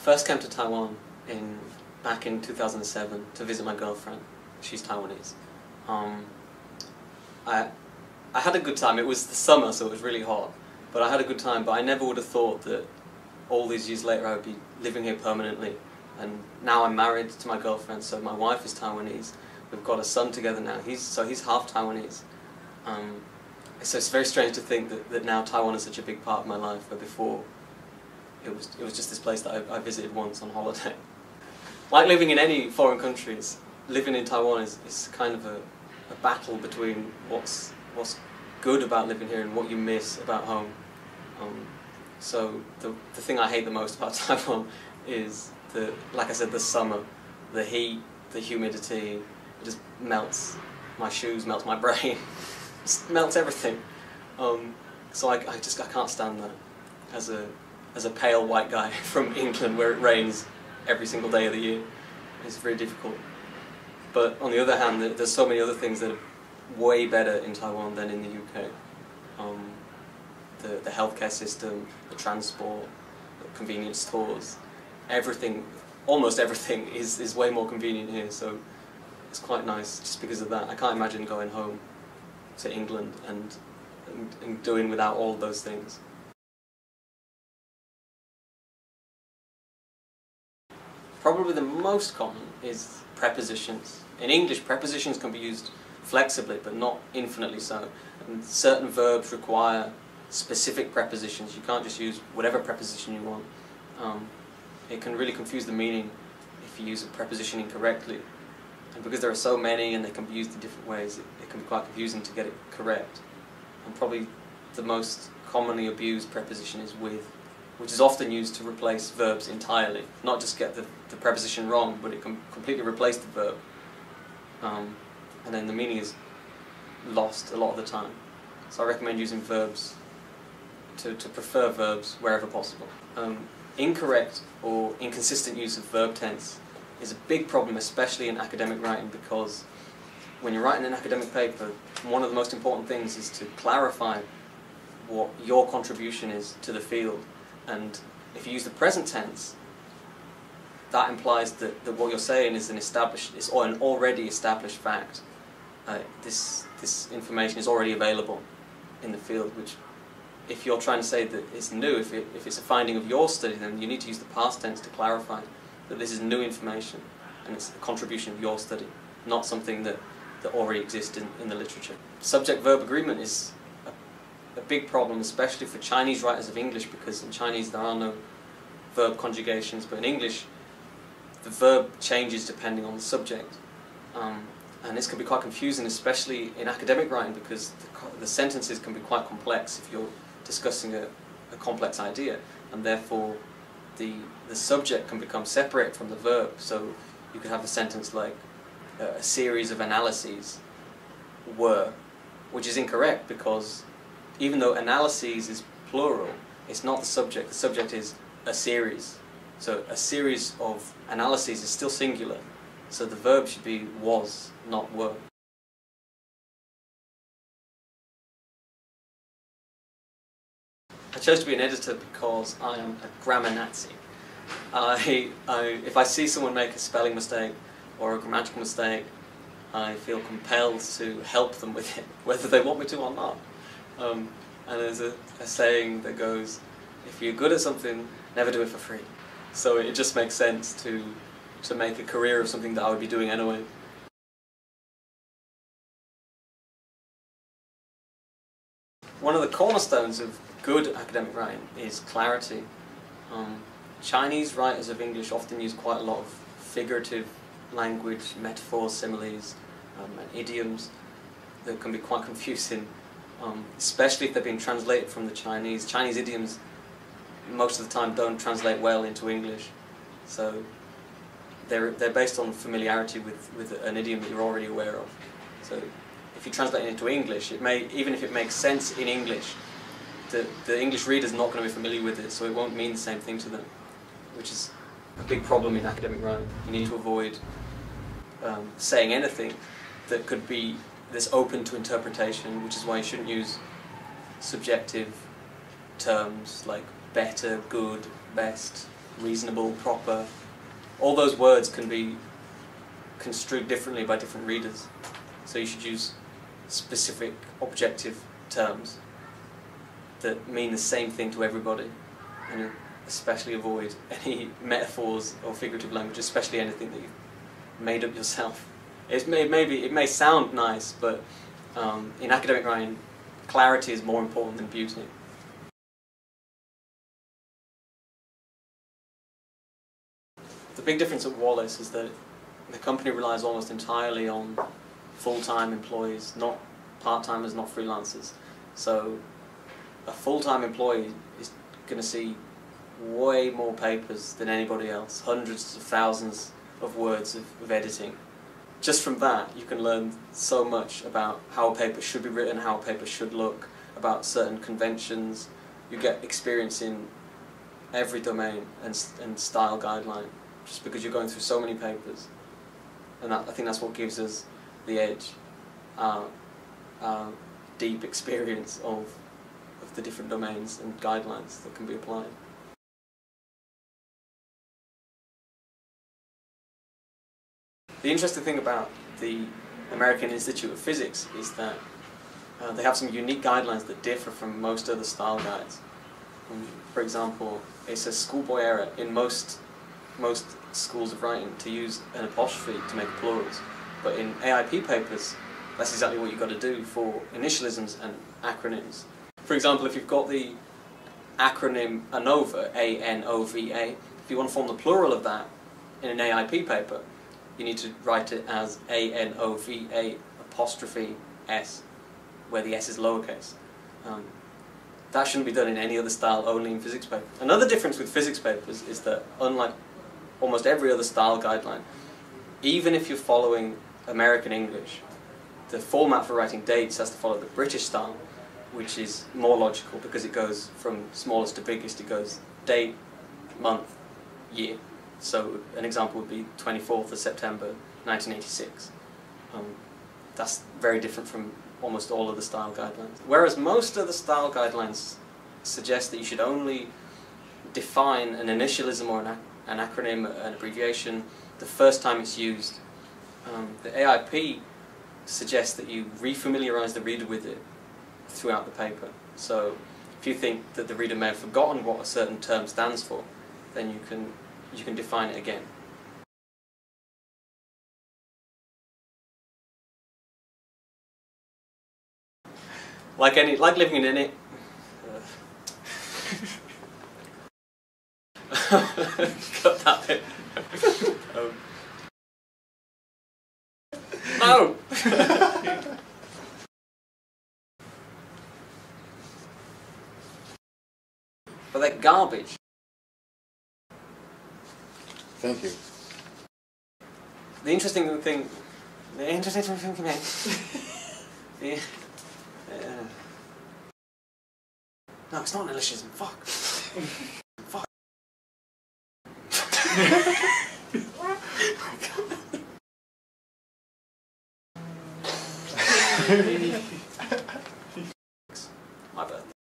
first came to Taiwan back in 2007 to visit my girlfriend. She's Taiwanese. I had a good time. It was the summer, so it was really hot. But I had a good time, but I never would have thought that all these years later I would be living here permanently. And now I'm married to my girlfriend, so my wife is Taiwanese. We've got a son together now. He's half Taiwanese. So it's very strange to think that now Taiwan is such a big part of my life, where before it was just this place that I visited once on holiday. Like living in any foreign countries, living in Taiwan is kind of a battle between what's good about living here and what you miss about home. So the thing I hate the most about Taiwan is like I said, the summer, the heat, the humidity. It just melts my shoes, melts my brain, just melts everything. So I can't stand that as a pale white guy from England, where it rains every single day of the year. It's very difficult. But on the other hand, there's so many other things that are way better in Taiwan than in the UK. The healthcare system, the transport, the convenience stores, everything, almost everything is way more convenient here, so it's quite nice just because of that. I can't imagine going home to England and doing without all of those things. Probably the most common is prepositions. In English, prepositions can be used flexibly, but not infinitely so. And certain verbs require specific prepositions. You can't just use whatever preposition you want. It can really confuse the meaning if you use a preposition incorrectly. And because there are so many and they can be used in different ways, it can be quite confusing to get it correct. And probably the most commonly abused preposition is with, which is often used to replace verbs entirely. Not just get the preposition wrong, but it can completely replace the verb. And then the meaning is lost a lot of the time. So I recommend using verbs, to prefer verbs wherever possible. Incorrect or inconsistent use of verb tense is a big problem, especially in academic writing, because when you're writing an academic paper, one of the most important things is to clarify what your contribution is to the field. And if you use the present tense, that implies that what you're saying is an already established fact. This information is already available in the field, which, if you're trying to say that it's new, if it's a finding of your study, then you need to use the past tense to clarify that this is new information and it's a contribution of your study, not something that already exists in the literature. Subject-verb agreement is a big problem, especially for Chinese writers of English, because in Chinese there are no verb conjugations, but in English the verb changes depending on the subject. And this can be quite confusing, especially in academic writing, because the sentences can be quite complex if you're discussing a complex idea, and therefore the subject can become separate from the verb. So you could have a sentence like, a series of analyses were, which is incorrect, because even though analyses is plural, it's not the subject. The subject is a series. So a series of analyses is still singular. So the verb should be was, not were. I chose to be an editor because I am a grammar Nazi. If I see someone make a spelling mistake or a grammatical mistake, I feel compelled to help them with it, whether they want me to or not. And there's a saying that goes, if you're good at something, never do it for free. So it just makes sense to make a career of something that I would be doing anyway. One of the cornerstones of good academic writing is clarity. Chinese writers of English often use quite a lot of figurative language, metaphors, similes, and idioms that can be quite confusing, especially if they've been translated from the Chinese. Chinese idioms most of the time don't translate well into English, so they're based on familiarity with an idiom that you're already aware of. So if you translate it into English, even if it makes sense in English, the English reader's not going to be familiar with it, so it won't mean the same thing to them, which is a big problem in academic writing. You need to avoid saying anything that could be this open to interpretation, which is why you shouldn't use subjective terms like better, good, best, reasonable, proper. All those words can be construed differently by different readers. So you should use specific objective terms that mean the same thing to everybody, and especially avoid any metaphors or figurative language, especially anything that you've made up yourself. It may sound nice, but in academic writing, clarity is more important than beauty. The big difference at Wallace is that the company relies almost entirely on full-time employees, not part-timers, not freelancers. So a full-time employee is going to see way more papers than anybody else, hundreds of thousands of words of editing. Just from that, you can learn so much about how a paper should be written, how a paper should look, about certain conventions. You get experience in every domain and style guideline, just because you're going through so many papers. And I think that's what gives us the edge, deep experience of the different domains and guidelines that can be applied. The interesting thing about the American Institute of Physics is that they have some unique guidelines that differ from most other style guides. For example, it's a schoolboy error in most schools of writing to use an apostrophe to make plurals, but in AIP papers, that's exactly what you've got to do for initialisms and acronyms. For example, if you've got the acronym ANOVA, A-N-O-V-A, if you want to form the plural of that in an AIP paper, you need to write it as A-N-O-V-A apostrophe S, where the S is lowercase. That shouldn't be done in any other style, only in physics papers. Another difference with physics papers is that, unlike almost every other style guideline, even if you're following American English, the format for writing dates has to follow the British style, which is more logical because it goes from smallest to biggest. It goes date, month, year. So an example would be 24th of September 1986. That's very different from almost all of the style guidelines. Whereas most of the style guidelines suggest that you should only define an initialism or an acronym, an abbreviation, the first time it's used. The AIP suggests that you refamiliarize the reader with it throughout the paper. So if you think that the reader may have forgotten what a certain term stands for, then you can define it again. Like living in it. Cut that bit. No! But they're garbage. Thank you. The interesting thing no, it's not an illusionism. Fuck. Fuck.